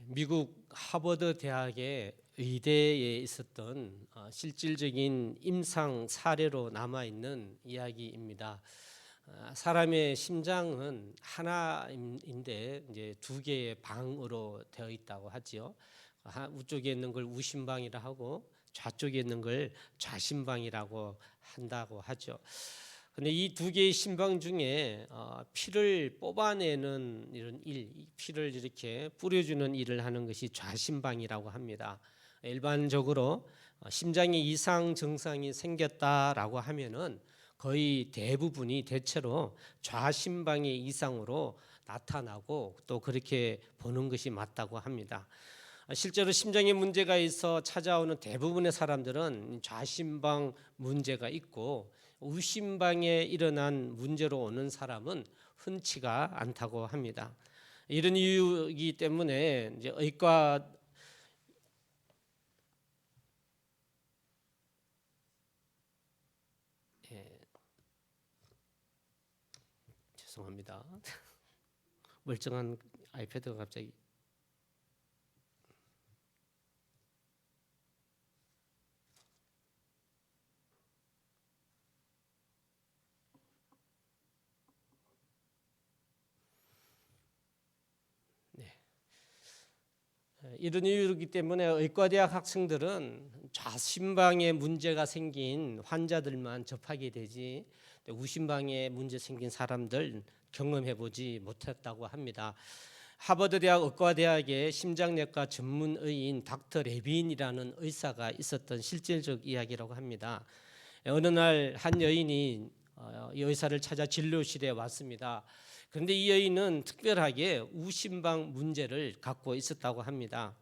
미국 하버드 대학의 의대에 있었던 실질적인 임상 사례로 남아 있는 이야기입니다. 사람의 심장은 하나인데 이제 두 개의 방으로 되어 있다고 하지요. 우쪽에 있는 걸 우심방이라 하고 좌쪽에 있는 걸 좌심방이라고 한다고 하죠. 근데 이 두 개의 심방 중에 피를 뽑아내는 이런 피를 이렇게 뿌려주는 일을 하는 것이 좌심방이라고 합니다. 일반적으로 심장에 이상 증상이 생겼다라고 하면은 거의 대부분이 대체로 좌심방의 이상으로 나타나고 또 그렇게 보는 것이 맞다고 합니다. 실제로 심장에 문제가 있어 찾아오는 대부분의 사람들은 좌심방 문제가 있고 우심방에 일어난 문제로 오는 사람은 흔치가 않다고 합니다. 이런 이유이기 때문에 이제 의과 죄송합니다. 멀쩡한 아이패드가 갑자기 이런 이유이기 때문에 의과대학 학생들은 좌심방에 문제가 생긴 환자들만 접하게 되지 우심방에 문제 생긴 사람들 경험해보지 못했다고 합니다. 하버드 대학 의과대학의 심장내과 전문의인 닥터 레빈이라는 의사가 있었던 실질적 이야기라고 합니다. 어느 날 한 여인이 이 의사를 찾아 진료실에 왔습니다. 그런데 이 여인은 특별하게 우심방 문제를 갖고 있었다고 합니다.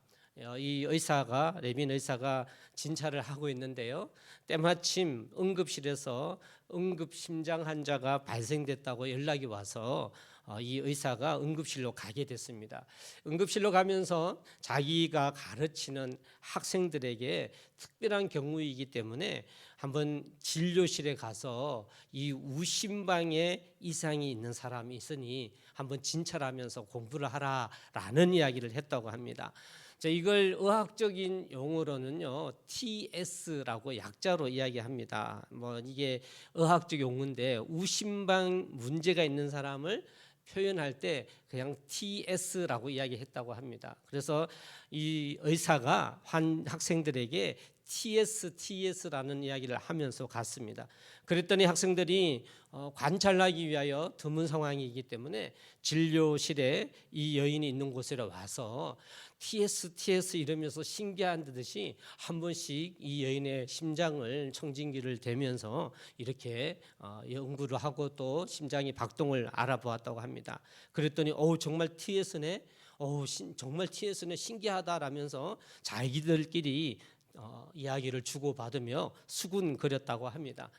이 의사가 레빈 의사가 진찰을 하고 있는데요. 때마침 응급실에서 응급 심장 환자가 발생됐다고 연락이 와서 이 의사가 응급실로 가게 됐습니다. 응급실로 가면서 자기가 가르치는 학생들에게 특별한 경우이기 때문에 한번 진료실에 가서 이 우심방에 이상이 있는 사람이 있으니 한번 진찰하면서 공부를 하라라는 이야기를 했다고 합니다. 이걸 의학적인 용어로는요 TS라고 약자로 이야기합니다. 이게 의학적 용어인데 우심방 문제가 있는 사람을 표현할 때 그냥 TS라고 이야기했다고 합니다. 그래서 이 의사가 학생들에게 TS라는 이야기를 하면서 갔습니다. 그랬더니 학생들이 관찰하기 위하여 드문 상황이기 때문에 진료실에 이 여인이 있는 곳에 와서 TS 이러면서 신기한 듯이 한 번씩 이 여인의 심장을 청진기를 대면서 이렇게 연구를 하고 또 심장의 박동을 알아보았다고 합니다. 그랬더니 정말 TS네, 정말 TS네 신기하다라면서 자기들끼리 이야기를 주고받으며 수군거렸다고 합니다.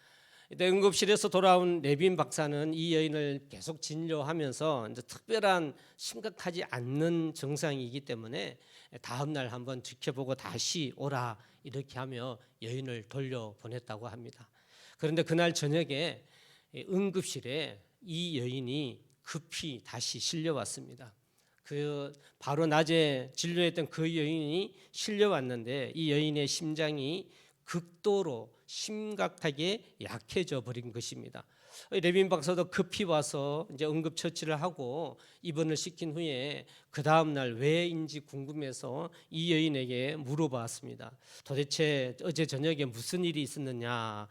응급실에서 돌아온 레빈 박사는 이 여인을 계속 진료하면서 이제 특별한 심각하지 않는 증상이기 때문에 다음 날 한번 지켜보고 다시 오라 이렇게 하며 여인을 돌려보냈다고 합니다. 그런데 그날 저녁에 응급실에 이 여인이 급히 다시 실려왔습니다. 바로 낮에 진료했던 그 여인이 실려왔는데 이 여인의 심장이 극도로 심각하게 약해져 버린 것입니다. 레빈 박사도 급히 와서 이제 응급 처치를 하고 입원을 시킨 후에 그 다음 날 왜인지 궁금해서 이 여인에게 물어봤습니다. 도대체 어제 저녁에 무슨 일이 있었느냐?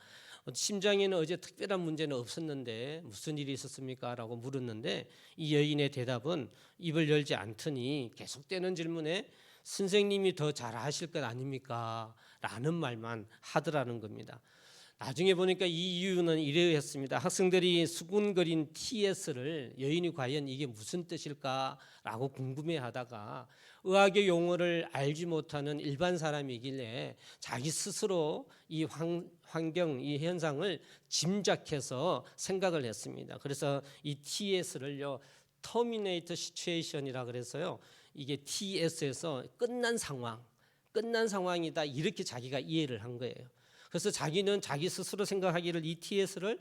심장에는 어제 특별한 문제는 없었는데 무슨 일이 있었습니까? 라고 물었는데 이 여인의 대답은 입을 열지 않더니 계속되는 질문에 선생님이 더 잘 아실 것 아닙니까? 라는 말만 하더라는 겁니다. 나중에 보니까 이 이유는 이러했습니다. 학생들이 수군거린 TS를 여인이 과연 이게 무슨 뜻일까라고 궁금해하다가 의학의 용어를 알지 못하는 일반 사람이길래 자기 스스로 이 환경, 이 현상을 짐작해서 생각을 했습니다. 그래서 이 TS를요 터미네이터 시츄에이션이라 그래서요 이게 TS에서 끝난 상황이다 이렇게 자기가 이해를 한 거예요. 그래서 자기는 자기 스스로 생각하기를 이 TS를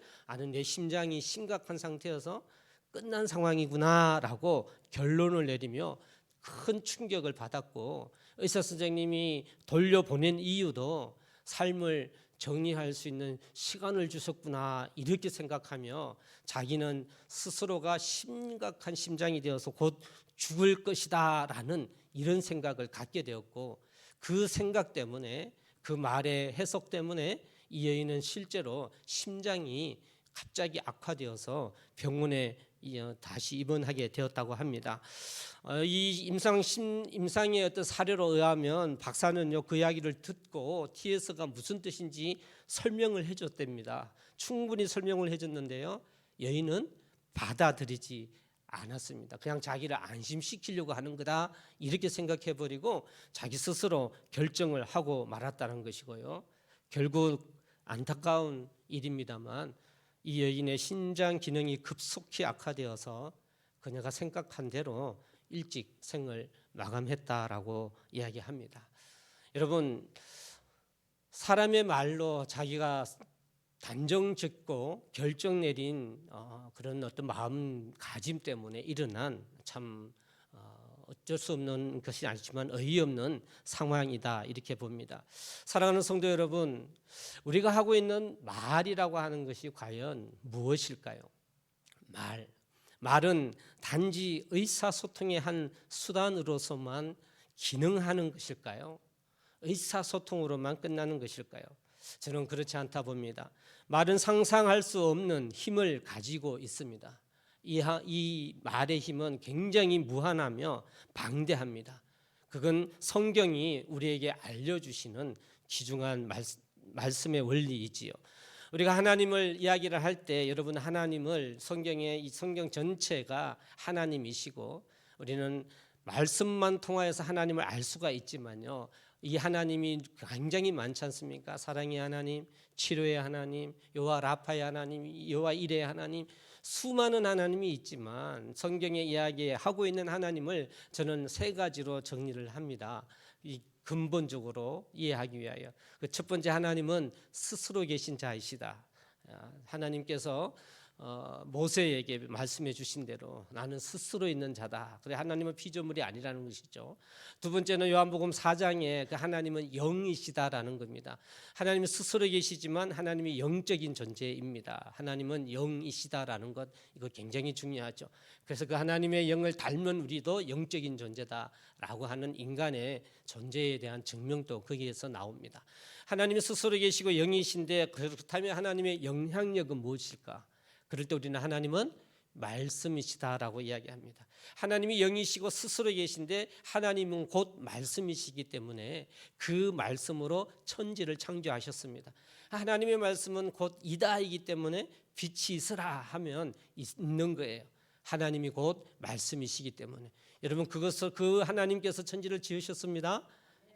내 심장이 심각한 상태여서 끝난 상황이구나라고 결론을 내리며 큰 충격을 받았고, 의사 선생님이 돌려보낸 이유도 삶을 정리할 수 있는 시간을 주셨구나 이렇게 생각하며 자기는 스스로가 심각한 심장이 되어서 곧 죽을 것이다 라는 이런 생각을 갖게 되었고, 그 생각 때문에, 그 말의 해석 때문에 이 여인은 실제로 심장이 갑자기 악화되어서 병원에 다시 입원하게 되었다고 합니다. 이 임상의 어떤 사례로 의하면 박사는요, 그 이야기를 듣고 TS가 무슨 뜻인지 설명을 해줬답니다. 충분히 설명을 해줬는데요, 여인은 받아들이지 않았습니다. 그냥 자기를 안심시키려고 하는 거다 이렇게 생각해버리고 자기 스스로 결정을 하고 말았다는 것이고요. 결국 안타까운 일입니다만 이 여인의 신장 기능이 급속히 악화되어서 그녀가 생각한 대로 일찍 생을 마감했다라고 이야기합니다. 여러분, 사람의 말로 자기가 단정 짓고 결정 내린 그런 어떤 마음가짐 때문에 일어난 참 어쩔 수 없는 것이 아니지만 어이없는 상황이다 이렇게 봅니다. 사랑하는 성도 여러분, 우리가 하고 있는 말이라고 하는 것이 과연 무엇일까요? 말은 단지 의사소통의 한 수단으로서만 기능하는 것일까요? 의사소통으로만 끝나는 것일까요? 저는 그렇지 않다 봅니다. 말은 상상할 수 없는 힘을 가지고 있습니다. 이 말의 힘은 굉장히 무한하며 방대합니다. 그건 성경이 우리에게 알려주시는 귀중한 말씀의 원리이지요. 우리가 하나님을 이야기를 할 때 여러분, 하나님을 이 성경 전체가 하나님이시고 우리는 말씀만 통하여서 하나님을 알 수가 있지만요, 이 하나님이 굉장히 많지 않습니까? 사랑의 하나님, 치료의 하나님, 여호와 라파의 하나님, 여호와 이레의 하나님, 수많은 하나님이 있지만 성경에 이야기하고 있는 하나님을 저는 세 가지로 정리를 합니다. 근본적으로 이해하기 위하여. 그 첫 번째, 하나님은 스스로 계신 자이시다. 하나님께서 모세에게 말씀해 주신 대로 나는 스스로 있는 자다. 그래, 하나님은 피조물이 아니라는 것이죠. 두 번째는 요한복음 4장에 그 하나님은 영이시다라는 겁니다. 하나님은 스스로 계시지만 하나님이 영적인 존재입니다. 하나님은 영이시다라는 것, 이거 굉장히 중요하죠. 그래서 그 하나님의 영을 닮은 우리도 영적인 존재다라고 하는 인간의 존재에 대한 증명도 거기에서 나옵니다. 하나님이 스스로 계시고 영이신데, 그렇다면 하나님의 영향력은 무엇일까? 그럴 때 우리는 하나님은 말씀이시다라고 이야기합니다. 하나님이 영이시고 스스로 계신데 하나님은 곧 말씀이시기 때문에 그 말씀으로 천지를 창조하셨습니다. 하나님의 말씀은 곧 이다이기 때문에 빛이 있으라 하면 있는 거예요. 하나님이 곧 말씀이시기 때문에. 여러분, 그 하나님께서 천지를 지으셨습니다.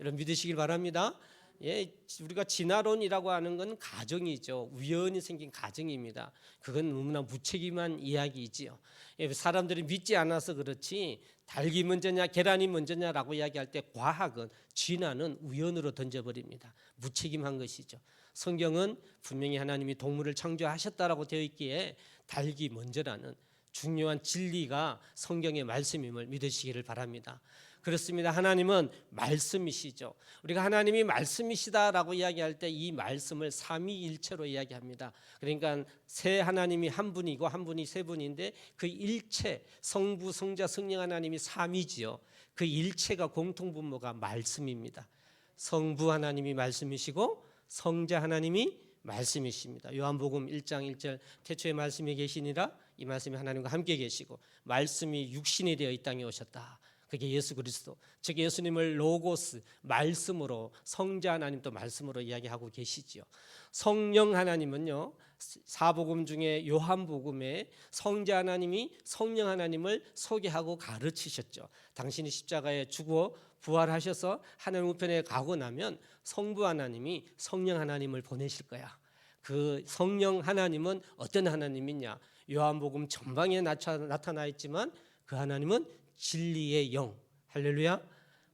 여러분 믿으시길 바랍니다. 예, 우리가 진화론이라고 하는 건 가정이죠. 우연히 생긴 가정입니다. 그건 너무나 무책임한 이야기이지요. 예, 사람들이 믿지 않아서 그렇지 닭이 먼저냐 계란이 먼저냐라고 이야기할 때 과학은, 진화는 우연으로 던져버립니다. 무책임한 것이죠. 성경은 분명히 하나님이 동물을 창조하셨다라고 되어 있기에 닭이 먼저라는 중요한 진리가 성경의 말씀임을 믿으시기를 바랍니다. 그렇습니다. 하나님은 말씀이시죠. 우리가 하나님이 말씀이시다라고 이야기할 때 이 말씀을 삼위일체로 이야기합니다. 그러니까 세 하나님이 한 분이고 한 분이 세 분인데 그 일체, 성부, 성자, 성령 하나님이 삼위지요. 그 일체가 공통분모가 말씀입니다. 성부 하나님이 말씀이시고 성자 하나님이 말씀이십니다. 요한복음 1장 1절 태초에 말씀이 계시니라, 이 말씀이 하나님과 함께 계시고 말씀이 육신이 되어 이 땅에 오셨다. 그게 예수 그리스도, 즉 예수님을 로고스, 말씀으로, 성자 하나님도 말씀으로 이야기하고 계시지요. 성령 하나님은요, 사복음 중에 요한복음에 성자 하나님이 성령 하나님을 소개하고 가르치셨죠. 당신이 십자가에 죽어 부활하셔서 하나님 우편에 가고 나면 성부 하나님이 성령 하나님을 보내실 거야. 그 성령 하나님은 어떤 하나님이냐? 요한복음 전방에 나타나 있지만 그 하나님은 진리의 영, 할렐루야,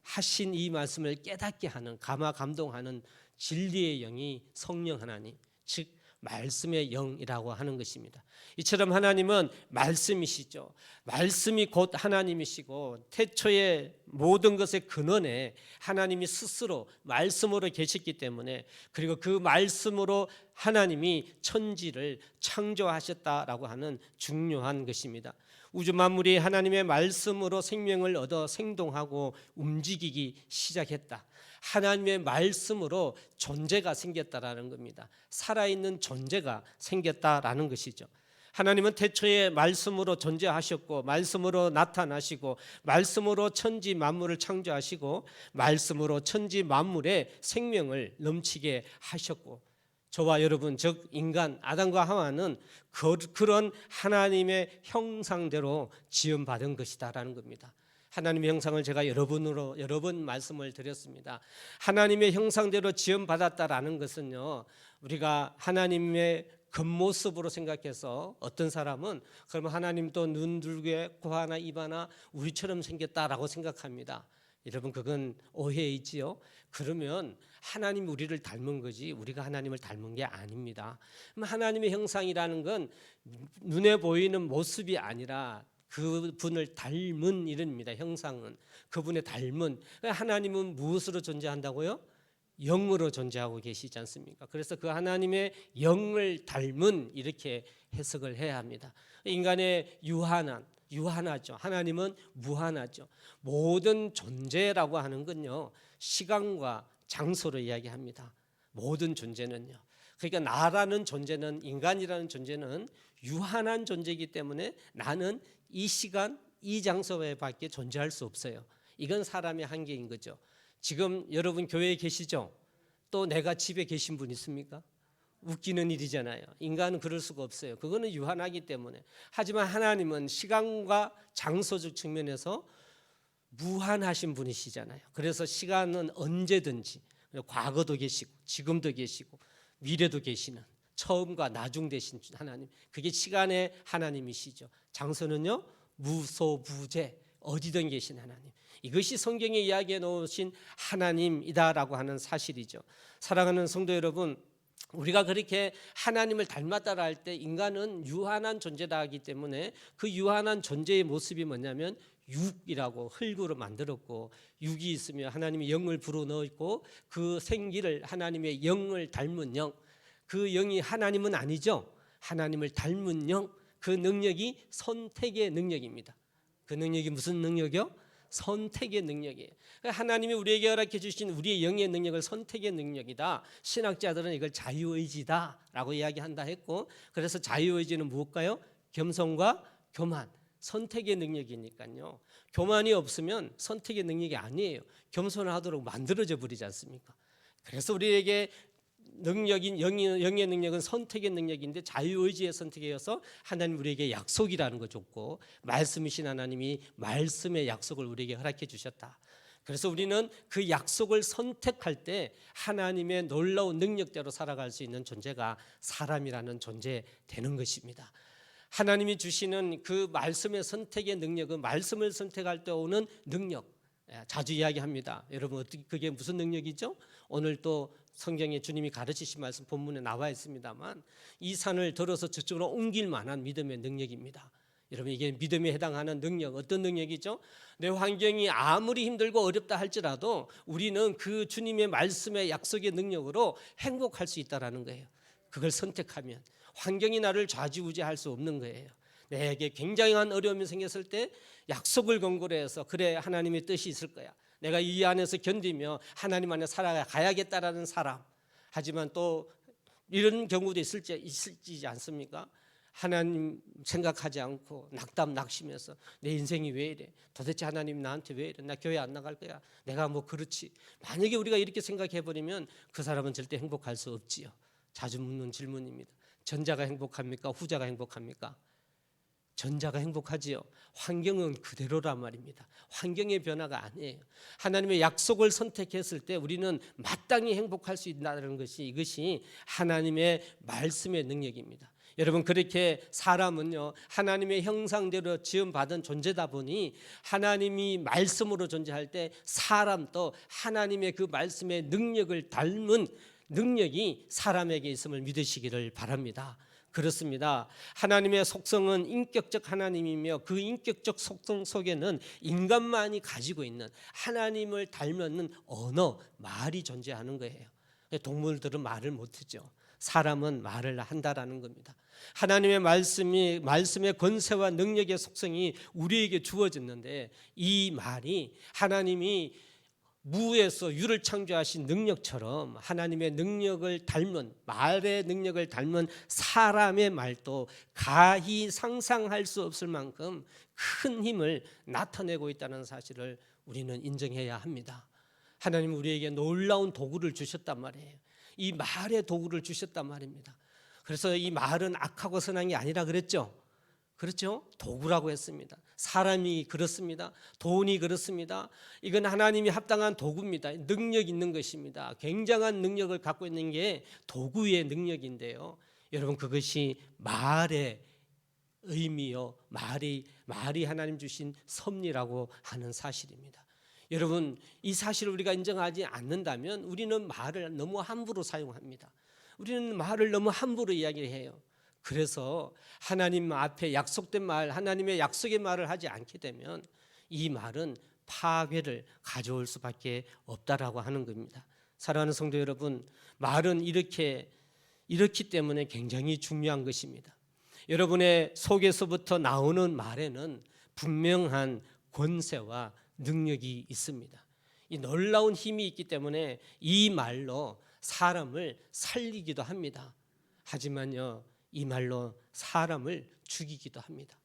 하신 이 말씀을 깨닫게 하는, 감동하는 진리의 영이 성령 하나님, 즉 말씀의 영이라고 하는 것입니다. 이처럼 하나님은 말씀이시죠. 말씀이 곧 하나님이시고 태초에 모든 것의 근원에 하나님이 스스로 말씀으로 계셨기 때문에, 그리고 그 말씀으로 하나님이 천지를 창조하셨다라고 하는 중요한 것입니다. 우주 만물이 하나님의 말씀으로 생명을 얻어 생동하고 움직이기 시작했다. 하나님의 말씀으로 존재가 생겼다라는 겁니다. 살아있는 존재가 생겼다라는 것이죠. 하나님은 태초에 말씀으로 존재하셨고, 말씀으로 나타나시고, 말씀으로 천지 만물을 창조하시고, 말씀으로 천지 만물에 생명을 넘치게 하셨고, 저와 여러분, 즉 인간 아담과 하와는 그런 하나님의 형상대로 지음받은 것이다라는 겁니다. 하나님의 형상을 제가 여러 번 말씀을 드렸습니다. 하나님의 형상대로 지음받았다라는 것은요, 우리가 하나님의 겉모습으로 생각해서 어떤 사람은 그러면 하나님도 눈 둘게 코 하나 입 하나 우리처럼 생겼다라고 생각합니다. 여러분, 그건 오해이지요. 그러면 하나님이 우리를 닮은 거지 우리가 하나님을 닮은 게 아닙니다. 하나님의 형상이라는 건 눈에 보이는 모습이 아니라 그분을 닮은 이름입니다. 형상은 그분의 닮은. 하나님은 무엇으로 존재한다고요? 영으로 존재하고 계시지 않습니까? 그래서 그 하나님의 영을 닮은, 이렇게 해석을 해야 합니다. 인간의 유한하죠. 하나님은 무한하죠. 모든 존재라고 하는 건요, 시간과 장소로 이야기합니다. 모든 존재는요. 그러니까 나라는 존재는, 인간이라는 존재는 유한한 존재이기 때문에 나는 이 시간, 이 장소에 밖에 존재할 수 없어요. 이건 사람의 한계인 거죠. 지금 여러분 교회에 계시죠? 또 내가 집에 계신 분 있습니까? 웃기는 일이잖아요. 인간은 그럴 수가 없어요. 그거는 유한하기 때문에. 하지만 하나님은 시간과 장소적 측면에서 무한하신 분이시잖아요. 그래서 시간은 언제든지, 과거도 계시고 지금도 계시고 미래도 계시는, 처음과 나중 되신 하나님, 그게 시간의 하나님이시죠. 장소는요, 무소부재, 어디든 계신 하나님. 이것이 성경에 이야기해 놓으신 하나님이다라고 하는 사실이죠. 사랑하는 성도 여러분, 우리가 그렇게 하나님을 닮았다라 할 때 인간은 유한한 존재다 하기 때문에 그 유한한 존재의 모습이 뭐냐면 육이라고 흙으로 만들었고, 육이 있으면 하나님의 영을 불어넣었고, 그 생기를 하나님의 영을 닮은 영, 그 영이 하나님은 아니죠. 하나님을 닮은 영, 그 능력이 선택의 능력입니다. 그 능력이 무슨 능력이요? 선택의 능력이에요. 하나님이 우리에게 허락해 주신 우리의 영의 능력을 선택의 능력이다. 신학자들은 이걸 자유의지다라고 이야기한다 했고, 그래서 자유의지는 무엇일까요? 겸손과 교만, 선택의 능력이니까요. 교만이 없으면 선택의 능력이 아니에요. 겸손하도록 만들어져 버리지 않습니까? 그래서 우리에게 능력인 영의 능력은 선택의 능력인데 자유의지의 선택이어서 하나님 우리에게 약속이라는 거 줬고, 말씀이신 하나님이 말씀의 약속을 우리에게 허락해 주셨다. 그래서 우리는 그 약속을 선택할 때 하나님의 놀라운 능력대로 살아갈 수 있는 존재가 사람이라는 존재 되는 것입니다. 하나님이 주시는 그 말씀의 선택의 능력은 말씀을 선택할 때 오는 능력, 자주 이야기합니다. 여러분, 어떻게 그게 무슨 능력이죠? 오늘 또 성경에 주님이 가르치신 말씀 본문에 나와 있습니다만, 이 산을 들어서 저쪽으로 옮길 만한 믿음의 능력입니다. 여러분, 이게 믿음에 해당하는 능력, 어떤 능력이죠? 내 환경이 아무리 힘들고 어렵다 할지라도 우리는 그 주님의 말씀의 약속의 능력으로 행복할 수 있다는 거예요. 그걸 선택하면 환경이 나를 좌지우지할 수 없는 거예요. 내게 굉장한 어려움이 생겼을 때 약속을 근거로 해서, 그래, 하나님의 뜻이 있을 거야, 내가 이 안에서 견디며 하나님 안에 살아가야겠다라는 사람. 하지만 또 이런 경우도 있을지 않습니까? 하나님 생각하지 않고 낙담 낙심해서 내 인생이 왜 이래, 도대체 하나님 나한테 왜 이래, 나 교회 안 나갈 거야, 내가 뭐 그렇지. 만약에 우리가 이렇게 생각해버리면 그 사람은 절대 행복할 수 없지요. 자주 묻는 질문입니다. 전자가 행복합니까? 후자가 행복합니까? 전자가 행복하지요. 환경은 그대로란 말입니다. 환경의 변화가 아니에요. 하나님의 약속을 선택했을 때 우리는 마땅히 행복할 수 있다는 것이, 이것이 하나님의 말씀의 능력입니다. 여러분, 그렇게 사람은요, 하나님의 형상대로 지음받은 존재다 보니 하나님이 말씀으로 존재할 때 사람도 하나님의 그 말씀의 능력을 닮은 능력이 사람에게 있음을 믿으시기를 바랍니다. 그렇습니다. 하나님의 속성은 인격적 하나님이며 그 인격적 속성 속에는 인간만이 가지고 있는 하나님을 닮는 언어, 말이 존재하는 거예요. 동물들은 말을 못하죠. 사람은 말을 한다라는 겁니다. 하나님의 말씀의 권세와 능력의 속성이 우리에게 주어졌는데 이 말이 하나님이 무에서 유를 창조하신 능력처럼 하나님의 능력을 닮은, 말의 능력을 닮은 사람의 말도 가히 상상할 수 없을 만큼 큰 힘을 나타내고 있다는 사실을 우리는 인정해야 합니다. 하나님은 우리에게 놀라운 도구를 주셨단 말이에요. 이 말의 도구를 주셨단 말입니다. 그래서 이 말은 악하고 선한 게 아니라 그랬죠. 그렇죠? 도구라고 했습니다. 사람이 그렇습니다. 돈이 그렇습니다. 이건 하나님이 합당한 도구입니다. 능력 있는 것입니다. 굉장한 능력을 갖고 있는 게 도구의 능력인데요. 여러분, 그것이 말의 의미요, 말이 하나님 주신 섭리라고 하는 사실입니다. 여러분, 이 사실을 우리가 인정하지 않는다면 우리는 말을 너무 함부로 사용합니다. 우리는 말을 너무 함부로 이야기해요. 그래서 하나님 앞에 약속된 말, 하나님의 약속의 말을 하지 않게 되면 이 말은 파괴를 가져올 수밖에 없다라고 하는 겁니다. 사랑하는 성도 여러분, 말은 이렇기 때문에 굉장히 중요한 것입니다. 여러분의 속에서부터 나오는 말에는 분명한 권세와 능력이 있습니다. 이 놀라운 힘이 있기 때문에 이 말로 사람을 살리기도 합니다. 하지만요, 이 말로 사람을 죽이기도 합니다.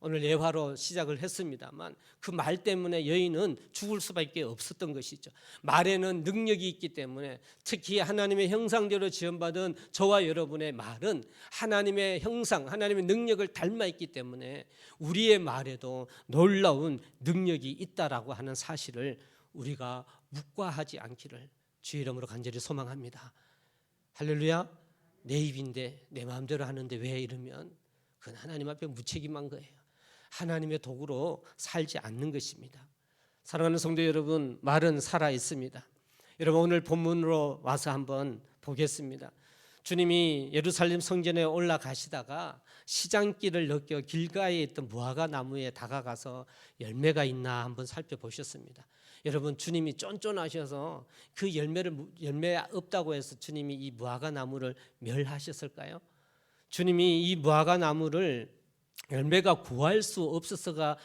오늘 예화로 시작을 했습니다만 그 말 때문에 여인은 죽을 수밖에 없었던 것이죠. 말에는 능력이 있기 때문에, 특히 하나님의 형상대로 지음받은 저와 여러분의 말은 하나님의 형상, 하나님의 능력을 닮아 있기 때문에 우리의 말에도 놀라운 능력이 있다라고 하는 사실을 우리가 묵과하지 않기를 주의 이름으로 간절히 소망합니다. 할렐루야. 내 입인데 내 마음대로 하는데 왜 이러면 그건 하나님 앞에 무책임한 거예요. 하나님의 도구로 살지 않는 것입니다. 사랑하는 성도 여러분, 말은 살아 있습니다. 여러분, 오늘 본문으로 와서 한번 보겠습니다. 주님이 예루살렘 성전에 올라가시다가 시장길을 느껴 길가에 있던 무화과 나무에 다가가서 열매가 있나 한번 살펴보셨습니다. 여러분, 주님이 쫀쫀하셔서 그 열매 없다고 해서 주님이 이 무화과 나무를 멸하셨을까요? 주님이 이 무화과 나무를 열매가 구할 수 없어서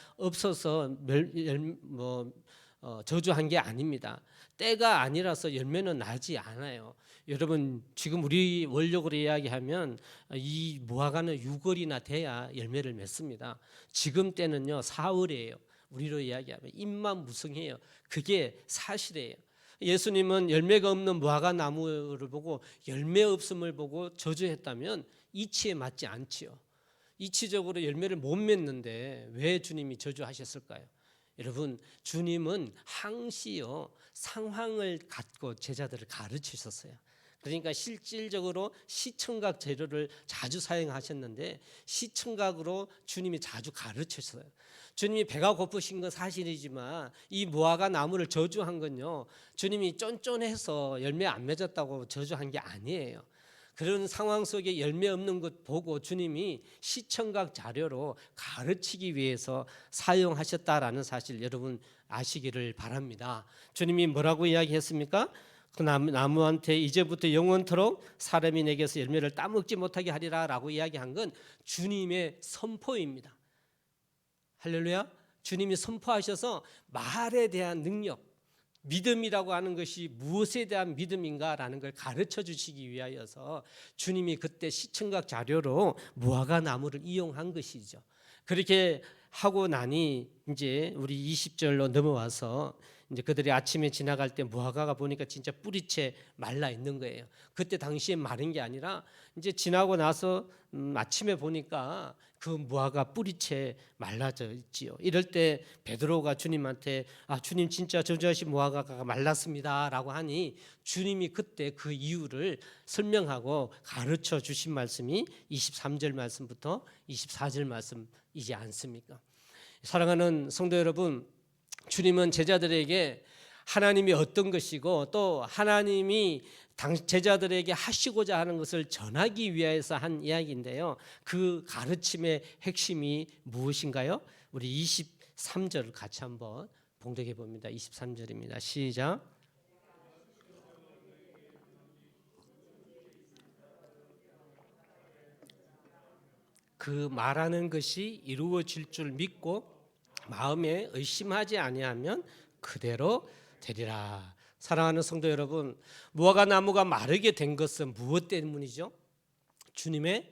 저주한 게 아닙니다. 때가 아니라서 열매는 나지 않아요. 여러분, 지금 우리 원력으로 이야기하면 이 무화과는 6월이나 돼야 열매를 맺습니다. 지금 때는요 4월이에요. 우리로 이야기하면 잎만 무성해요. 그게 사실이에요. 예수님은 열매가 없는 무화과 나무를 보고 열매 없음을 보고 저주했다면 이치에 맞지 않지요. 이치적으로 열매를 못 맺는데 왜 주님이 저주하셨을까요? 여러분, 주님은 항시요 상황을 갖고 제자들을 가르치셨어요. 그러니까 실질적으로 시청각 재료를 자주 사용하셨는데 시청각으로 주님이 자주 가르치셨어요. 주님이 배가 고프신 건 사실이지만 이 무화과 나무를 저주한 건요, 주님이 쫀쫀해서 열매 안 맺었다고 저주한 게 아니에요. 그런 상황 속에 열매 없는 것 보고 주님이 시청각 자료로 가르치기 위해서 사용하셨다라는 사실 여러분 아시기를 바랍니다. 주님이 뭐라고 이야기했습니까? 그 나무한테 이제부터 영원토록 사람이 내게서 열매를 따먹지 못하게 하리라 라고 이야기한 건 주님의 선포입니다. 할렐루야. 주님이 선포하셔서 말에 대한 능력, 믿음이라고 하는 것이 무엇에 대한 믿음인가라는 걸 가르쳐 주시기 위하여서 주님이 그때 시청각 자료로 무화과 나무를 이용한 것이죠. 그렇게 하고 나니 이제 우리 20절로 넘어와서 이제 그들이 아침에 지나갈 때 무화과가 보니까 진짜 뿌리채 말라 있는 거예요. 그때 당시에 마른 게 아니라 이제 지나고 나서 아침에 보니까 그 무화과 뿌리채 말라져 있지요. 이럴 때 베드로가 주님한테 주님 진짜 저주하신 무화과가 말랐습니다라고 하니 주님이 그때 그 이유를 설명하고 가르쳐 주신 말씀이 23절 말씀부터 24절 말씀이지 않습니까? 사랑하는 성도 여러분, 주님은 제자들에게 하나님이 어떤 것이고 또 하나님이 제자들에게 하시고자 하는 것을 전하기 위해서 한 이야기인데요. 그 가르침의 핵심이 무엇인가요? 우리 23절을 같이 한번 봉독해 봅니다. 23절입니다. 시작. 그 말하는 것이 이루어질 줄 믿고 마음에 의심하지 아니하면 그대로 되리라. 사랑하는 성도 여러분, 무화과 나무가 마르게 된 것은 무엇 때문이죠? 주님의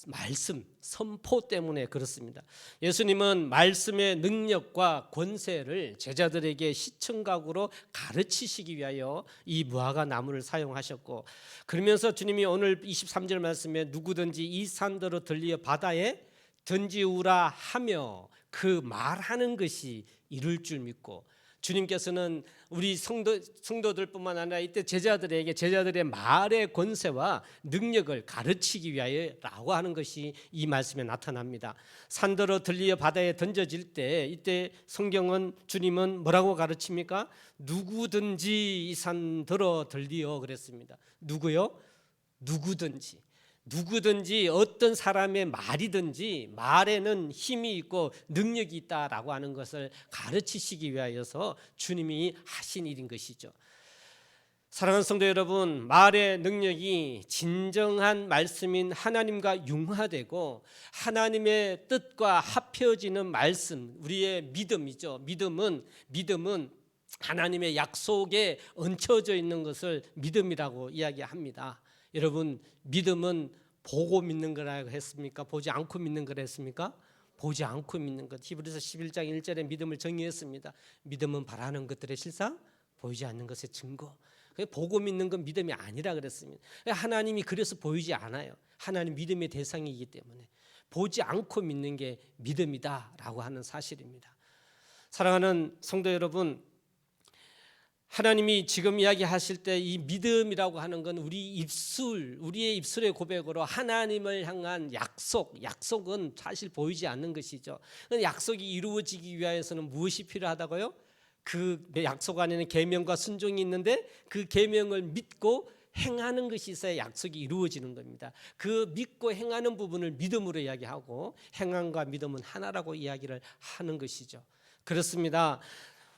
말씀, 선포 때문에 그렇습니다. 예수님은 말씀의 능력과 권세를 제자들에게 시청각으로 가르치시기 위하여 이 무화과 나무를 사용하셨고, 그러면서 주님이 오늘 23절 말씀에 누구든지 이 산더러 들리어 바다에 던지우라 하며 그 말하는 것이 이룰 줄 믿고, 주님께서는 우리 성도들뿐만 아니라 이때 제자들의 말의 권세와 능력을 가르치기 위하여라고 하는 것이 이 말씀에 나타납니다. 산더러 들리어 바다에 던져질 때 이때 성경은 주님은 뭐라고 가르칩니까? 누구든지 이 산더러 들리어 그랬습니다. 누구요? 누구든지 어떤 사람의 말이든지 말에는 힘이 있고 능력이 있다라고 하는 것을 가르치시기 위하여서 주님이 하신 일인 것이죠. 사랑하는 성도 여러분, 말의 능력이 진정한 말씀인 하나님과 융화되고 하나님의 뜻과 합혀지는 말씀, 우리의 믿음이죠. 믿음은 하나님의 약속에 얹혀져 있는 것을 믿음이라고 이야기합니다. 여러분, 믿음은 보고 믿는 거라고 했습니까? 보지 않고 믿는 거라 했습니까? 보지 않고 믿는 것. 히브리서 11장 1절에 믿음을 정의했습니다. 믿음은 바라는 것들의 실상, 보이지 않는 것의 증거. 보고 믿는 건 믿음이 아니라 그랬습니다. 하나님이 그래서 보이지 않아요. 하나님 믿음의 대상이기 때문에 보지 않고 믿는 게 믿음이다라고 하는 사실입니다. 사랑하는 성도 여러분, 하나님이 지금 이야기하실 때 이 믿음이라고 하는 건 우리의 입술의 고백으로 하나님을 향한 약속은 사실 보이지 않는 것이죠. 약속이 이루어지기 위해서는 무엇이 필요하다고요? 그 약속 안에는 계명과 순종이 있는데 그 계명을 믿고 행하는 것이 있어야 약속이 이루어지는 겁니다. 그 믿고 행하는 부분을 믿음으로 이야기하고 행함과 믿음은 하나라고 이야기를 하는 것이죠. 그렇습니다.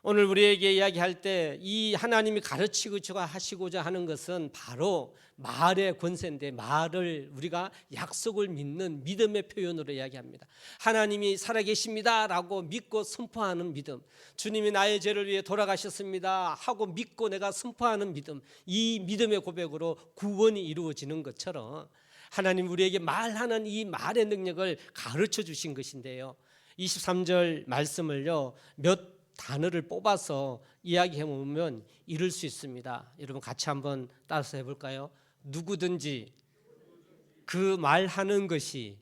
오늘 우리에게 이야기할 때 이 하나님이 가르치고자 하시고자 하는 것은 바로 말의 권세인데, 말을 우리가 약속을 믿는 믿음의 표현으로 이야기합니다. 하나님이 살아계십니다라고 믿고 선포하는 믿음, 주님이 나의 죄를 위해 돌아가셨습니다 하고 믿고 내가 선포하는 믿음, 이 믿음의 고백으로 구원이 이루어지는 것처럼 하나님 우리에게 말하는 이 말의 능력을 가르쳐 주신 것인데요, 23절 말씀을요 몇 단어를 뽑아서 이야기해 보면 이룰 수 있습니다. 여러분 같이 한번 따라서 해볼까요? 누구든지 그 말하는 것이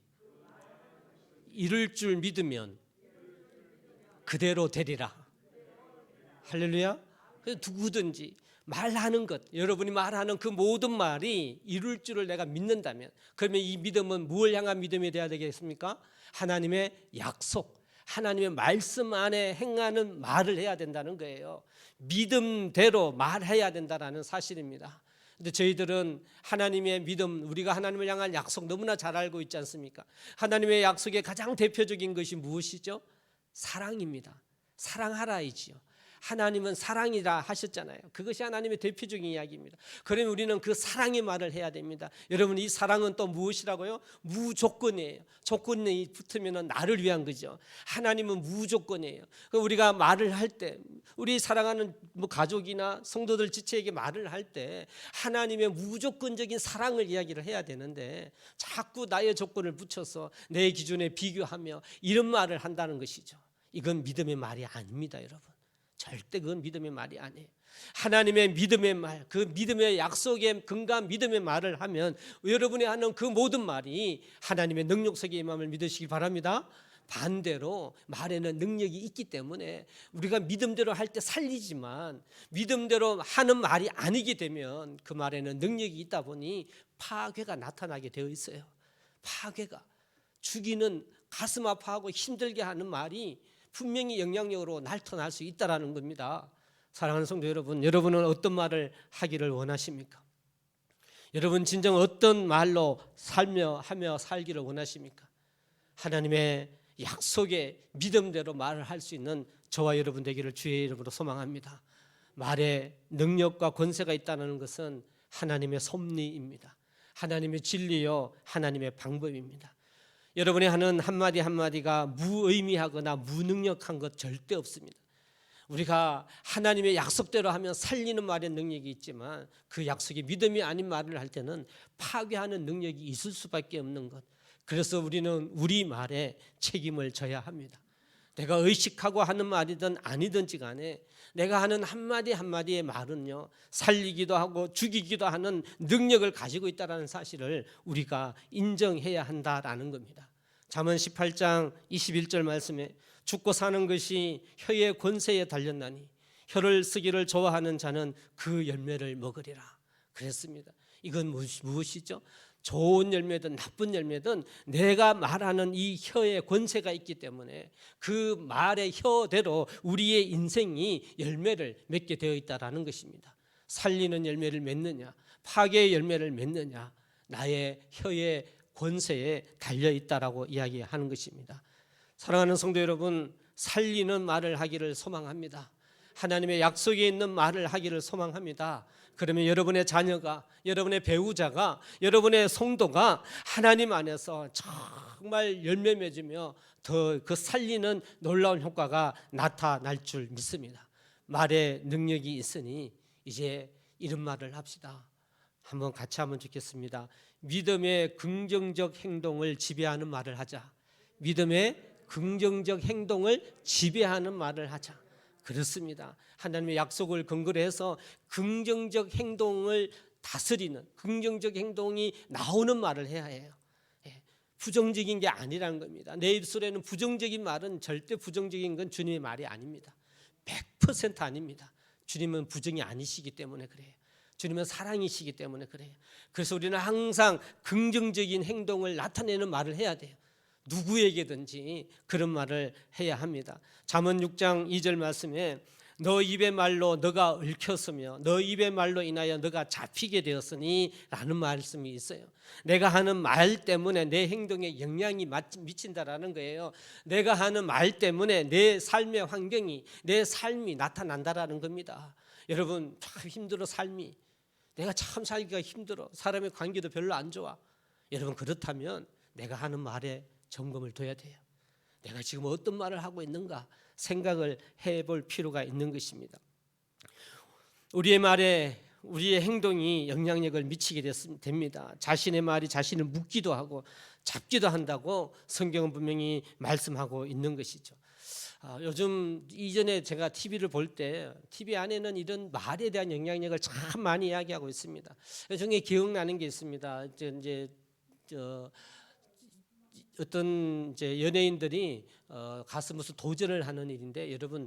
이룰 줄 믿으면 그대로 되리라. 할렐루야. 누구든지 말하는 것, 여러분이 말하는 그 모든 말이 이룰 줄을 내가 믿는다면, 그러면 이 믿음은 무엇을 향한 믿음이 되어야 되겠습니까? 하나님의 약속, 하나님의 말씀 안에 행하는 말을 해야 된다는 거예요. 믿음대로 말해야 된다는 사실입니다. 근데 저희들은 하나님의 믿음, 우리가 하나님을 향한 약속 너무나 잘 알고 있지 않습니까? 하나님의 약속의 가장 대표적인 것이 무엇이죠? 사랑입니다. 사랑하라이지요. 하나님은 사랑이라 하셨잖아요. 그것이 하나님의 대표적인 이야기입니다. 그러면 우리는 그 사랑의 말을 해야 됩니다. 여러분, 이 사랑은 또 무엇이라고요? 무조건이에요. 조건이 붙으면 나를 위한 거죠. 하나님은 무조건이에요. 우리가 말을 할 때, 우리 사랑하는 가족이나 성도들 지체에게 말을 할 때 하나님의 무조건적인 사랑을 이야기를 해야 되는데 자꾸 나의 조건을 붙여서 내 기준에 비교하며 이런 말을 한다는 것이죠. 이건 믿음의 말이 아닙니다, 여러분. 절대 그건 믿음의 말이 아니에요. 하나님의 믿음의 말, 그 믿음의 약속의 근거한 믿음의 말을 하면 여러분이 하는 그 모든 말이 하나님의 능력 속에 임함을 믿으시기 바랍니다. 반대로 말에는 능력이 있기 때문에 우리가 믿음대로 할 때 살리지만 믿음대로 하는 말이 아니게 되면 그 말에는 능력이 있다 보니 파괴가 나타나게 되어 있어요. 파괴가, 죽이는, 가슴 아파하고 힘들게 하는 말이 분명히 영향력으로 나타날 수 있다라는 겁니다. 사랑하는 성도 여러분, 여러분은 어떤 말을 하기를 원하십니까? 여러분 진정 어떤 말로 하며 살기를 원하십니까? 하나님의 약속의 믿음대로 말을 할 수 있는 저와 여러분 되기를 주의 이름으로 소망합니다. 말에 능력과 권세가 있다는 것은 하나님의 섭리입니다. 하나님의 진리요, 하나님의 방법입니다. 여러분이 하는 한마디 한마디가 무의미하거나 무능력한 것 절대 없습니다. 우리가 하나님의 약속대로 하면 살리는 말의 능력이 있지만 그 약속이 믿음이 아닌 말을 할 때는 파괴하는 능력이 있을 수밖에 없는 것. 그래서 우리는 우리 말에 책임을 져야 합니다. 내가 의식하고 하는 말이든 아니든지 간에 내가 하는 한마디 한마디의 말은요, 살리기도 하고 죽이기도 하는 능력을 가지고 있다는 사실을 우리가 인정해야 한다라는 겁니다. 잠언 18장 21절 말씀에 죽고 사는 것이 혀의 권세에 달렸나니 혀를 쓰기를 좋아하는 자는 그 열매를 먹으리라 그랬습니다. 이건 무엇이죠? 좋은 열매든 나쁜 열매든 내가 말하는 이 혀에 권세가 있기 때문에 그 말의 혀대로 우리의 인생이 열매를 맺게 되어 있다는 것입니다. 살리는 열매를 맺느냐, 파괴의 열매를 맺느냐, 나의 혀의 권세에 달려 있다라고 이야기하는 것입니다. 사랑하는 성도 여러분, 살리는 말을 하기를 소망합니다. 하나님의 약속에 있는 말을 하기를 소망합니다. 그러면 여러분의 자녀가, 여러분의 배우자가, 여러분의 성도가 하나님 안에서 정말 열매 맺으며 더 그 살리는 놀라운 효과가 나타날 줄 믿습니다. 말에 능력이 있으니 이제 이런 말을 합시다. 한번 같이 하면 좋겠습니다. 믿음의 긍정적 행동을 지배하는 말을 하자. 믿음의 긍정적 행동을 지배하는 말을 하자. 그렇습니다. 하나님의 약속을 근거로 해서 긍정적 행동을 다스리는, 긍정적 행동이 나오는 말을 해야 해요. 부정적인 게 아니라는 겁니다. 내 입술에는 부정적인 말은 절대 부정적인 건 주님의 말이 아닙니다. 100% 아닙니다. 주님은 부정이 아니시기 때문에 그래요. 주님은 사랑이시기 때문에 그래요. 그래서 우리는 항상 긍정적인 행동을 나타내는 말을 해야 돼요. 누구에게든지 그런 말을 해야 합니다. 잠언 6장 2절 말씀에 너 입의 말로 너가 얽혔으며 너 입의 말로 인하여 너가 잡히게 되었으니 라는 말씀이 있어요. 내가 하는 말 때문에 내 행동에 영향이 미친다라는 거예요. 내가 하는 말 때문에 내 삶의 환경이, 내 삶이 나타난다라는 겁니다. 여러분 참 힘들어 삶이. 내가 참 살기가 힘들어. 사람의 관계도 별로 안 좋아. 여러분 그렇다면 내가 하는 말에 점검을 둬야 돼요. 내가 지금 어떤 말을 하고 있는가 생각을 해볼 필요가 있는 것입니다. 우리의 말에 우리의 행동이 영향력을 미치게 됩니다. 자신의 말이 자신을 묶기도 하고 잡기도 한다고 성경은 분명히 말씀하고 있는 것이죠. 요즘 이전에 제가 TV를 볼 때 TV 안에는 이런 말에 대한 영향력을 참 많이 이야기하고 있습니다. 중에 기억나는 게 있습니다. 이제 어떤 이제 연예인들이 가서 무슨 도전을 하는 일인데 여러분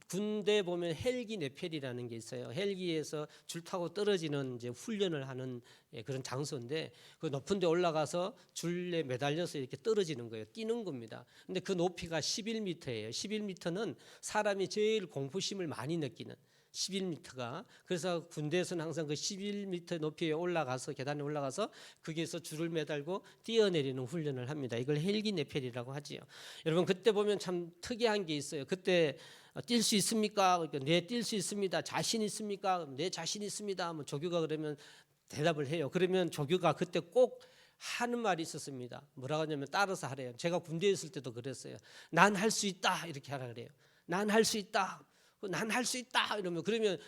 군대 보면 헬기 내펠이라는 게 있어요. 헬기에서 줄 타고 떨어지는 이제 훈련을 하는 그런 장소인데 그 높은 데 올라가서 줄에 매달려서 이렇게 떨어지는 거예요. 뛰는 겁니다. 근데 그 높이가 11m예요. 11m는 사람이 제일 공포심을 많이 느끼는 11m가 그래서 군대에서는 항상 그 11m 높이에 올라가서 계단에 올라가서 거기에서 줄을 매달고 뛰어내리는 훈련을 합니다. 이걸 헬기 내펠이라고 하지요. 여러분 그때 보면 참 특이한 게 있어요. 그때 뛸 수 있습니까? 그러니까 네, 뛸 수 있습니다. 자신 있습니까? 네, 자신 있습니다. 뭐 조교가 그러면 대답을 해요. 그러면 조교가 그때 꼭 하는 말이 있었습니다. 뭐라고 하냐면 따라서 하래요. 제가 군대에 있을 때도 그랬어요. 난 할 수 있다 이렇게 하라 그래요. 난 할 수 있다. 난 할 수 있다 이러면 그러면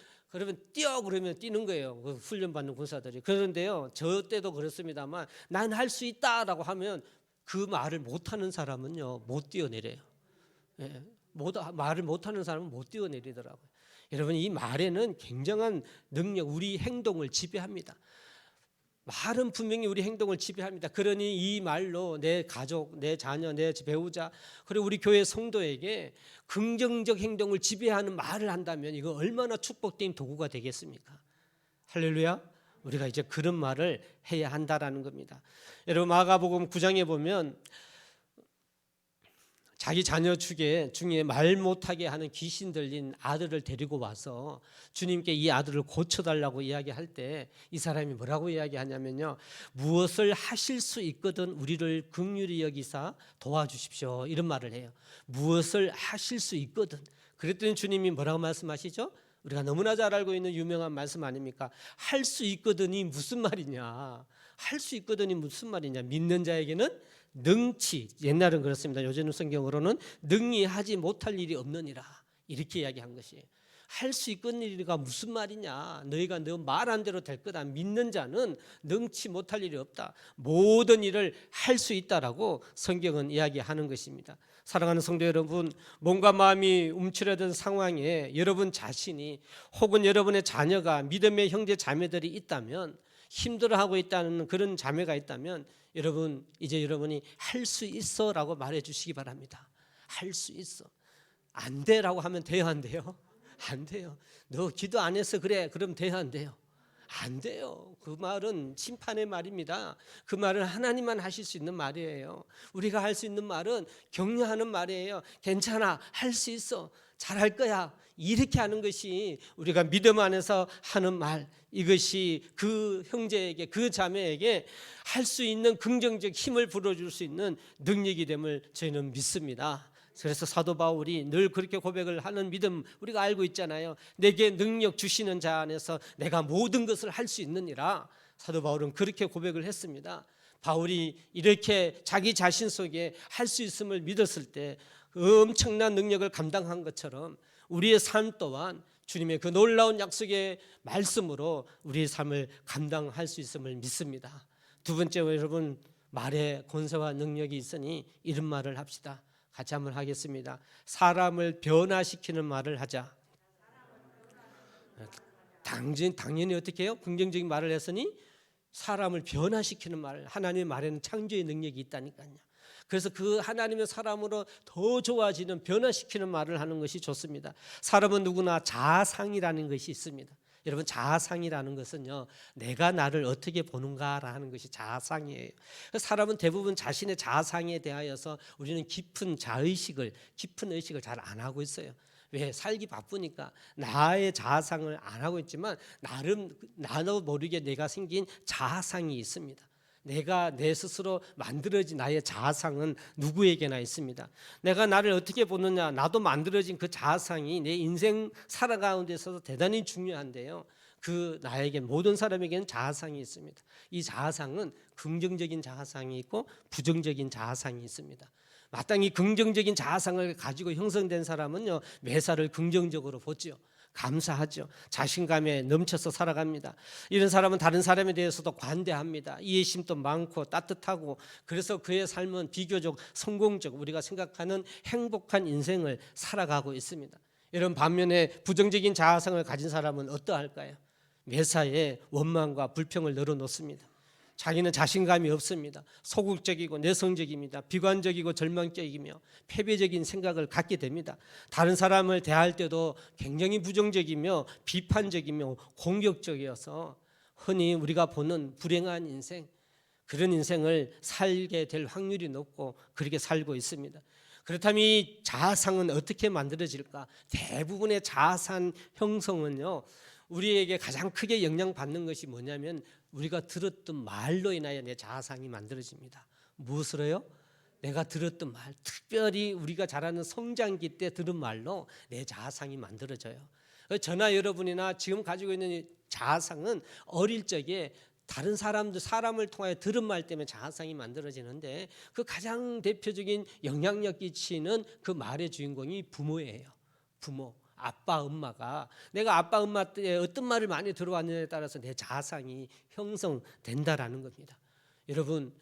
뛰어 그러면 뛰는 거예요. 그 훈련 받는 군사들이. 그런데요, 저 때도 그렇습니다만 난 할 수 있다라고 하면 그 말을 못하는 사람은요 못 뛰어내려요. 예, 말을 못하는 사람은 못 뛰어내리더라고요. 여러분 이 말에는 굉장한 능력, 우리 행동을 지배합니다. 말은 분명히 우리 행동을 지배합니다. 그러니 이 말로 내 가족, 내 자녀, 내 배우자 그리고 우리 교회 성도에게 긍정적 행동을 지배하는 말을 한다면 이거 얼마나 축복된 도구가 되겠습니까? 할렐루야. 우리가 이제 그런 말을 해야 한다라는 겁니다. 여러분 마가복음 9장에 보면 자기 자녀 중에 말 못하게 하는 귀신 들린 아들을 데리고 와서 주님께 이 아들을 고쳐달라고 이야기할 때 이 사람이 뭐라고 이야기하냐면요, 무엇을 하실 수 있거든 우리를 긍휼히 여기사 도와주십시오, 이런 말을 해요. 무엇을 하실 수 있거든. 그랬더니 주님이 뭐라고 말씀하시죠? 우리가 너무나 잘 알고 있는 유명한 말씀 아닙니까? 할 수 있거든이 무슨 말이냐, 할 수 있거든이 무슨 말이냐, 믿는 자에게는 능치, 옛날은 그렇습니다. 요즘 성경으로는 능히 하지 못할 일이 없느니라, 이렇게 이야기한 것이에요. 할 수 있거니가 무슨 말이냐, 너희가 너 말한 대로 될 거다. 믿는 자는 능치 못할 일이 없다. 모든 일을 할 수 있다라고 성경은 이야기하는 것입니다. 사랑하는 성도 여러분, 몸과 마음이 움츠러든 상황에 여러분 자신이 혹은 여러분의 자녀가 믿음의 형제 자매들이 있다면, 힘들어하고 있다는 그런 자매가 있다면 여러분, 이제 여러분이 할 수 있어 라고 말해 주시기 바랍니다. 할 수 있어. 안 돼라고 하면 돼요, 안 돼요? 안 돼요. 너 기도 안 해서 그래, 그럼 돼요, 안 돼요? 안 돼요. 그 말은 심판의 말입니다. 그 말은 하나님만 하실 수 있는 말이에요. 우리가 할 수 있는 말은 격려하는 말이에요. 괜찮아, 할 수 있어, 잘할 거야, 이렇게 하는 것이 우리가 믿음 안에서 하는 말, 이것이 그 형제에게, 그 자매에게 할 수 있는 긍정적 힘을 불어줄 수 있는 능력이 됨을 저희는 믿습니다. 그래서 사도 바울이 늘 그렇게 고백을 하는 믿음 우리가 알고 있잖아요. 내게 능력 주시는 자 안에서 내가 모든 것을 할 수 있느니라. 사도 바울은 그렇게 고백을 했습니다. 바울이 이렇게 자기 자신 속에 할 수 있음을 믿었을 때 엄청난 능력을 감당한 것처럼 우리의 삶 또한 주님의 그 놀라운 약속의 말씀으로 우리의 삶을 감당할 수 있음을 믿습니다. 두 번째, 여러분, 말에 권세와 능력이 있으니 이런 말을 합시다. 같이 한번 하겠습니다. 사람을 변화시키는 말을 하자. 당연히 어떻게 해요? 긍정적인 말을 했으니 사람을 변화시키는 말, 하나님의 말에는 창조의 능력이 있다니까요. 그래서 그 하나님의 사람으로 더 좋아지는, 변화시키는 말을 하는 것이 좋습니다. 사람은 누구나 자아상이라는 것이 있습니다. 여러분, 자아상이라는 것은요, 내가 나를 어떻게 보는가라는 것이 자아상이에요. 사람은 대부분 자신의 자아상에 대하여서 우리는 깊은 의식을 잘 안 하고 있어요. 왜? 살기 바쁘니까 나의 자아상을 안 하고 있지만 나도 모르게 내가 생긴 자아상이 있습니다. 내가 내 스스로 만들어진 나의 자아상은 누구에게나 있습니다. 내가 나를 어떻게 보느냐, 나도 만들어진 그 자아상이 내 인생 살아가는 데 있어서 대단히 중요한데요, 그 나에게, 모든 사람에게는 자아상이 있습니다. 이 자아상은 긍정적인 자아상이 있고 부정적인 자아상이 있습니다. 마땅히 긍정적인 자아상을 가지고 형성된 사람은요, 매사를 긍정적으로 보죠. 감사하죠. 자신감에 넘쳐서 살아갑니다. 이런 사람은 다른 사람에 대해서도 관대합니다. 이해심도 많고 따뜻하고, 그래서 그의 삶은 비교적 성공적, 우리가 생각하는 행복한 인생을 살아가고 있습니다. 이런 반면에 부정적인 자아상을 가진 사람은 어떠할까요? 매사에 원망과 불평을 늘어놓습니다. 자기는 자신감이 없습니다. 소극적이고 내성적입니다. 비관적이고 절망적이며 패배적인 생각을 갖게 됩니다. 다른 사람을 대할 때도 굉장히 부정적이며 비판적이며 공격적이어서 흔히 우리가 보는 불행한 인생, 그런 인생을 살게 될 확률이 높고 그렇게 살고 있습니다. 그렇다면 이 자아상은 어떻게 만들어질까? 대부분의 자아상 형성은요, 우리에게 가장 크게 영향받는 것이 뭐냐면 우리가 들었던 말로 인하여 내 자아상이 만들어집니다. 무엇으로요? 내가 들었던 말, 특별히 우리가 잘 아는 성장기 때 들은 말로 내 자아상이 만들어져요. 저나 여러분이나 지금 가지고 있는 자아상은 어릴 적에 다른 사람을 통하여 들은 말 때문에 자아상이 만들어지는데, 그 가장 대표적인 영향력 끼치는 그 말의 주인공이 부모예요. 부모. 아빠, 엄마가 내가 아빠, 엄마 때 어떤 말을 많이 들어왔느냐에 따라서 내 자아상이 형성된다라는 겁니다. 여러분,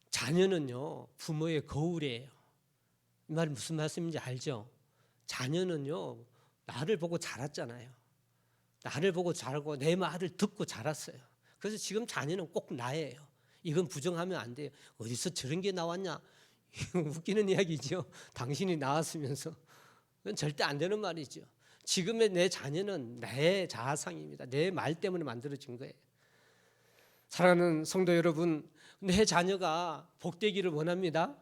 자녀는요, 부모의 거울이에요. 이 말이 무슨 말씀인지 알죠? 자녀는요, 나를 보고 자랐잖아요. 나를 보고 자라고 내 말을 듣고 자랐어요. 그래서 지금 자녀는 꼭 나예요. 이건 부정하면 안 돼요. 어디서 저런 게 나왔냐? 웃기는 이야기죠. 당신이 나왔으면서. 그건 절대 안 되는 말이죠. 지금의 내 자녀는 내 자아상입니다. 내 말 때문에 만들어진 거예요. 사랑하는 성도 여러분, 내 자녀가 복되기를 원합니다.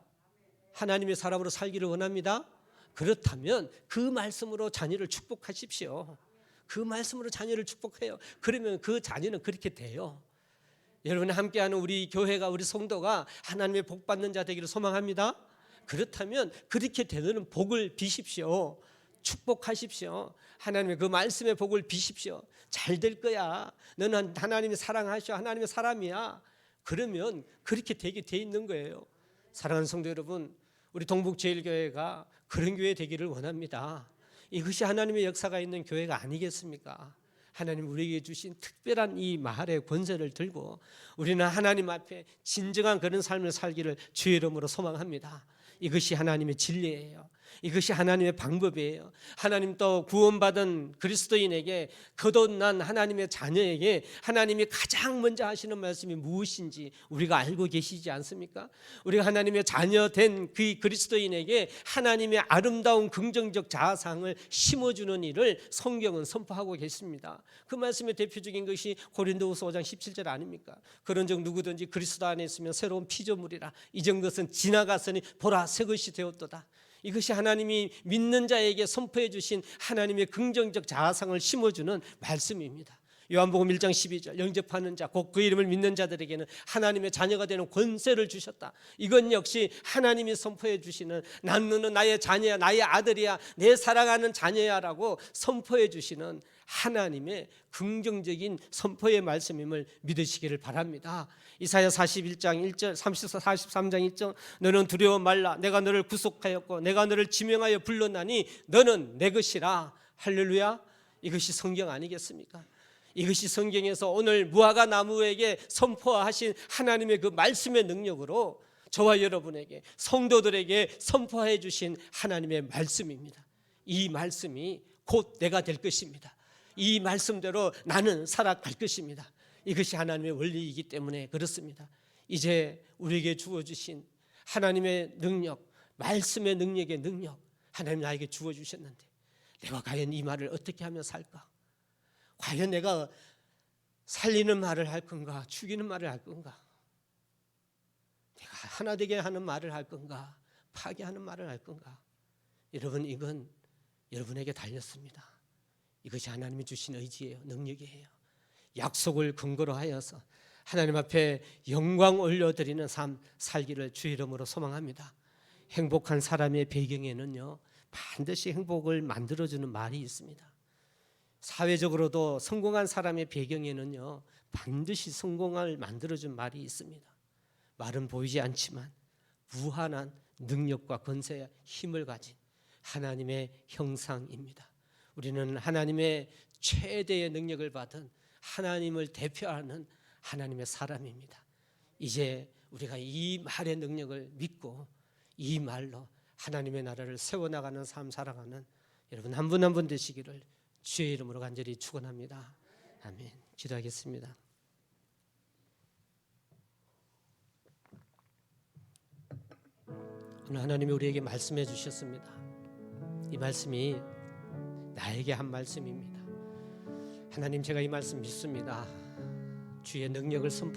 하나님의 사람으로 살기를 원합니다. 그렇다면 그 말씀으로 자녀를 축복하십시오. 그 말씀으로 자녀를 축복해요. 그러면 그 자녀는 그렇게 돼요. 여러분 함께하는 우리 교회가, 우리 성도가 하나님의 복 받는 자 되기를 소망합니다. 그렇다면 그렇게 되는 복을 비십시오. 축복하십시오. 하나님의 그 말씀의 복을 비십시오. 잘 될 거야. 너는 하나님이 사랑하셔. 하나님의 사람이야. 그러면 그렇게 되게 돼 있는 거예요. 사랑하는 성도 여러분, 우리 동북제일교회가 그런 교회 되기를 원합니다. 이것이 하나님의 역사가 있는 교회가 아니겠습니까? 하나님 우리에게 주신 특별한 이 마을의 권세를 들고 우리는 하나님 앞에 진정한 그런 삶을 살기를 주의 이름으로 소망합니다. 이것이 하나님의 진리예요. 이것이 하나님의 방법이에요. 하나님 또 구원받은 그리스도인에게 거듭난 하나님의 자녀에게 하나님이 가장 먼저 하시는 말씀이 무엇인지 우리가 알고 계시지 않습니까? 우리가 하나님의 자녀된 그 그리스도인에게 하나님의 아름다운 긍정적 자아상을 심어주는 일을 성경은 선포하고 계십니다. 그 말씀의 대표적인 것이 고린도후서 5장 17절 아닙니까? 그런즉 누구든지 그리스도 안에 있으면 새로운 피조물이라. 이전 것은 지나갔으니 보라 새 것이 되었도다. 이것이 하나님이 믿는 자에게 선포해 주신 하나님의 긍정적 자아상을 심어주는 말씀입니다. 요한복음 1장 12절 영접하는 자 곧 그 이름을 믿는 자들에게는 하나님의 자녀가 되는 권세를 주셨다. 이건 역시 하나님이 선포해 주시는 너는 나의 자녀야, 나의 아들이야, 내 사랑하는 자녀야 라고 선포해 주시는 하나님의 긍정적인 선포의 말씀임을 믿으시기를 바랍니다. 이사야 41장 1절 43장 1절 너는 두려워 말라. 내가 너를 구속하였고 내가 너를 지명하여 불렀나니 너는 내 것이라. 할렐루야. 이것이 성경 아니겠습니까? 이것이 성경에서 오늘 무화과 나무에게 선포하신 하나님의 그 말씀의 능력으로 저와 여러분에게 성도들에게 선포해 주신 하나님의 말씀입니다. 이 말씀이 곧 내가 될 것입니다. 이 말씀대로 나는 살아갈 것입니다. 이것이 하나님의 원리이기 때문에 그렇습니다. 이제 우리에게 주어주신 하나님의 능력, 말씀의 능력의 능력 하나님 나에게 주어주셨는데 내가 과연 이 말을 어떻게 하며 살까? 과연 내가 살리는 말을 할 건가? 죽이는 말을 할 건가? 내가 하나 되게 하는 말을 할 건가? 파괴하는 말을 할 건가? 여러분 이건 여러분에게 달렸습니다. 이것이 하나님이 주신 의지예요. 능력이에요. 약속을 근거로 하여서 하나님 앞에 영광 올려드리는 삶 살기를 주의 이름으로 소망합니다. 행복한 사람의 배경에는요 반드시 행복을 만들어주는 말이 있습니다. 사회적으로도 성공한 사람의 배경에는요 반드시 성공을 만들어준 말이 있습니다. 말은 보이지 않지만 무한한 능력과 권세와 힘을 가진 하나님의 형상입니다. 우리는 하나님의 최대의 능력을 받은 하나님을 대표하는 하나님의 사람입니다. 이제 우리가 이 말의 능력을 믿고 이 말로 하나님의 나라를 세워나가는 삶 살아가는 여러분 한 분 한 분 되시기를 주의 이름으로 간절히 축원합니다. 아멘. 기도하겠습니다. 오늘 하나님이 우리에게 말씀해 주셨습니다. 이 말씀이 나에게 한 말씀입니다. 하나님 제가 이 말씀 믿습니다. 주의 능력을 선포